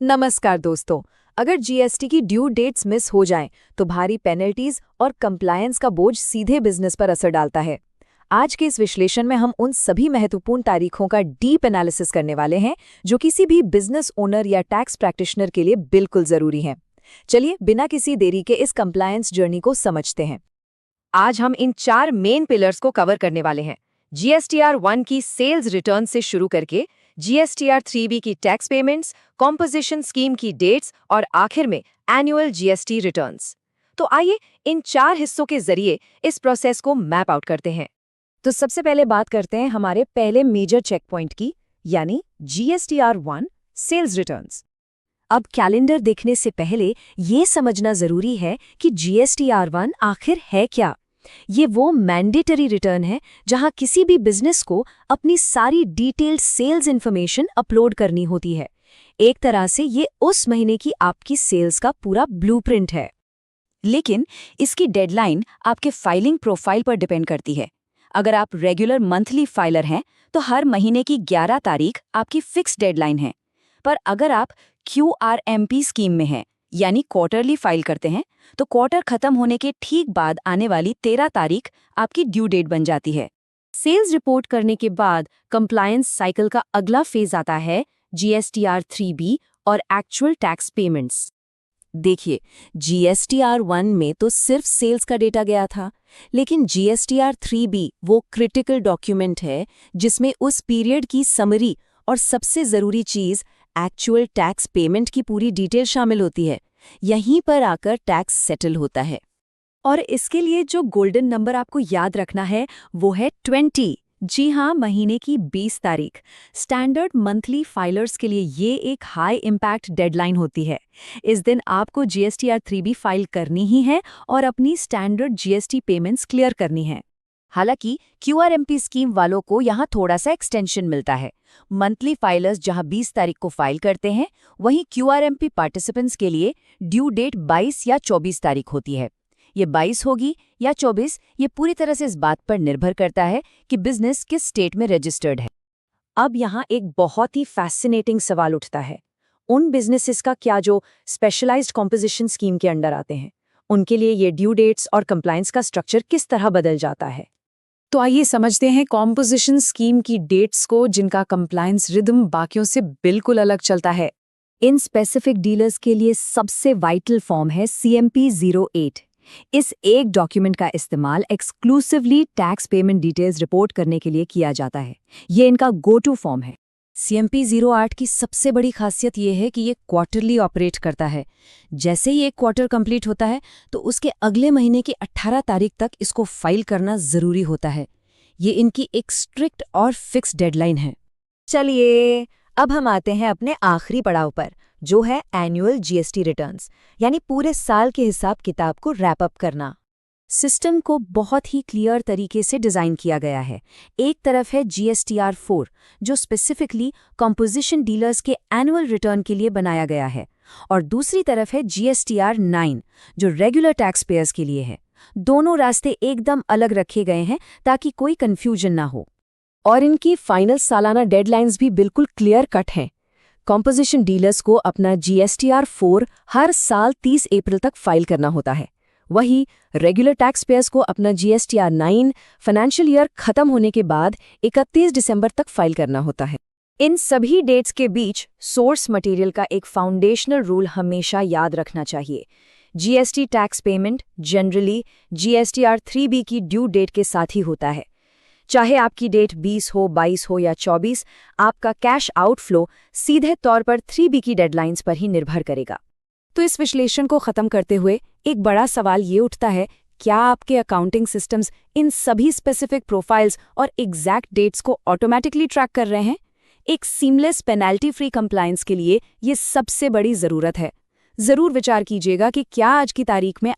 नमस्कार दोस्तों। अगर जीएसटी की ड्यू डेट्स मिस हो जाएं, तो भारी पेनल्टीज और कंप्लायंस का बोझ सीधे बिजनेस पर असर डालता है। आज के इस विश्लेषण में हम उन सभी महत्वपूर्ण तारीखों का डीप एनालिसिस करने वाले हैं जो किसी भी बिजनेस ओनर या टैक्स प्रैक्टिशनर के लिए बिल्कुल जरूरी हैं। चलिए बिना किसी देरी के इस कंप्लायंस जर्नी को समझते हैं। आज हम इन 4 मेन पिलर्स को कवर करने वाले हैं। जीएसटीआर 1 की सेल्स रिटर्न से शुरू करके जीएसटीआर 3B की टैक्स पेमेंट्स, कॉम्पोजिशन स्कीम की डेट्स और आखिर में एनुअल जीएसटी रिटर्न्स। तो आइए इन 4 हिस्सों के जरिए इस प्रोसेस को मैप आउट करते हैं। तो सबसे पहले बात करते हैं हमारे पहले मेजर चेक पॉइंट की, यानी जीएसटीआर 1 सेल्स रिटर्न्स। अब कैलेंडर देखने से पहले ये समझना जरूरी है कि जीएसटीआर 1 आखिर है क्या। ये वो मैंडेटरी रिटर्न है जहां किसी भी बिजनेस को अपनी सारी डिटेल्ड सेल्स इन्फॉर्मेशन अपलोड करनी होती है। एक तरह से ये उस महीने की आपकी सेल्स का पूरा ब्लूप्रिंट है। लेकिन इसकी डेडलाइन आपके फाइलिंग प्रोफाइल पर डिपेंड करती है। अगर आप रेगुलर मंथली फाइलर हैं तो हर महीने की 11 तारीख आपकी फिक्स डेडलाइन है। पर अगर आप QRMP स्कीम में हैं, यानी क्वार्टरली फाइल करते हैं, तो क्वार्टर खत्म होने के ठीक बाद आने वाली 13 तारीख आपकी ड्यू डेट बन जाती है। सेल्स रिपोर्ट करने के बाद कंप्लायंस साइकिल का अगला फेज आता है जीएसटीआर 3B और एक्चुअल टैक्स पेमेंट्स। देखिए, जीएसटीआर 1 में तो सिर्फ सेल्स का डेटा गया था, लेकिन जीएसटीआर 3B वो क्रिटिकल डॉक्यूमेंट है जिसमें उस पीरियड की समरी और सबसे ज़रूरी चीज़ एक्चुअल टैक्स पेमेंट की पूरी डिटेल शामिल होती है। यहीं पर आकर टैक्स सेटल होता है। और इसके लिए जो गोल्डन नंबर आपको याद रखना है वो है 20। जी हाँ, महीने की 20 तारीख। स्टैंडर्ड मंथली फाइलर्स के लिए ये एक हाई इम्पैक्ट डेडलाइन होती है। इस दिन आपको जीएसटीआर 3B फाइल करनी ही है और अपनी स्टैंडर्ड जीएसटी पेमेंट्स क्लियर करनी है। हालांकि QRMP स्कीम वालों को यहाँ थोड़ा सा एक्सटेंशन मिलता है। मंथली फाइलर्स जहाँ 20 तारीख को फाइल करते हैं, वहीं QRMP पार्टिसिपेंट्स के लिए ड्यू डेट 22 या 24 तारीख होती है। ये 22 होगी या 24, ये पूरी तरह से इस बात पर निर्भर करता है कि बिजनेस किस स्टेट में रजिस्टर्ड है। अब यहाँ एक बहुत ही फैसिनेटिंग सवाल उठता है, उन बिजनेसेस का क्या जो स्पेशलाइज्ड कॉम्पोजिशन स्कीम के अंडर आते हैं? उनके लिए ये ड्यू डेट्स और कंप्लायंस का स्ट्रक्चर किस तरह बदल जाता है? तो आइए समझते हैं कॉम्पोजिशन स्कीम की डेट्स को, जिनका कंप्लायंस रिदम बाकियों से बिल्कुल अलग चलता है। इन स्पेसिफिक डीलर्स के लिए सबसे वाइटल फॉर्म है CMP 08। इस एक डॉक्यूमेंट का इस्तेमाल exclusively tax payment details report करने के लिए किया जाता है। ये इनका गो टू फॉर्म है। CMP 08 की सबसे बड़ी खासियत ये है कि ये क्वार्टरली ऑपरेट करता है। जैसे ही एक क्वार्टर कंप्लीट होता है तो उसके अगले महीने की 18 तारीख तक इसको फाइल करना ज़रूरी होता है। ये इनकी एक स्ट्रिक्ट और फिक्स डेडलाइन है। चलिए अब हम आते हैं अपने आखिरी पड़ाव पर, जो है एनुअल जीएसटी रिटर्न्स, यानी पूरे साल के हिसाब किताब को रैप अप करना। सिस्टम को बहुत ही क्लियर तरीके से डिज़ाइन किया गया है। एक तरफ है जीएसटीआर 4, जो स्पेसिफिकली कॉम्पोजिशन डीलर्स के एनुअल रिटर्न के लिए बनाया गया है, और दूसरी तरफ है जीएसटीआर 9, जो रेगुलर टैक्स पेयर्स के लिए है। दोनों रास्ते एकदम अलग रखे गए हैं ताकि कोई कन्फ्यूजन ना हो। और इनकी फाइनल सालाना डेडलाइंस भी बिल्कुल क्लियर कट हैं। कॉम्पोजिशन डीलर्स को अपना जीएसटीआर 4 हर साल 30 अप्रैल तक फाइल करना होता है। वहीं रेगुलर टैक्स पेयर्स को अपना जीएसटीआर 9 फाइनेंशियल ईयर खत्म होने के बाद 31 दिसंबर तक फाइल करना होता है। इन सभी डेट्स के बीच सोर्स मटेरियल का एक फाउंडेशनल रूल हमेशा याद रखना चाहिए। GST tax payment generally GSTR 3B की ड्यू डेट के साथ ही होता है। चाहे आपकी डेट 20 हो, 22 हो या 24, आपका कैश आउटफ्लो सीधे तौर पर 3B की डेडलाइंस पर ही निर्भर करेगा। तो इस विश्लेषण को खत्म करते हुए एक बड़ा सवाल ये उठता है, क्या आपके अकाउंटिंग सिस्टम्स इन सभी स्पेसिफिक प्रोफाइल्स और एग्जैक्ट डेट्स को ऑटोमेटिकली ट्रैक कर रहे हैं? एक सीमलेस पेनल्टी फ्री कंप्लायंस के लिए ये सबसे बड़ी ज़रूरत है। ज़रूर विचार कीजिएगा कि क्या आज की तारीख में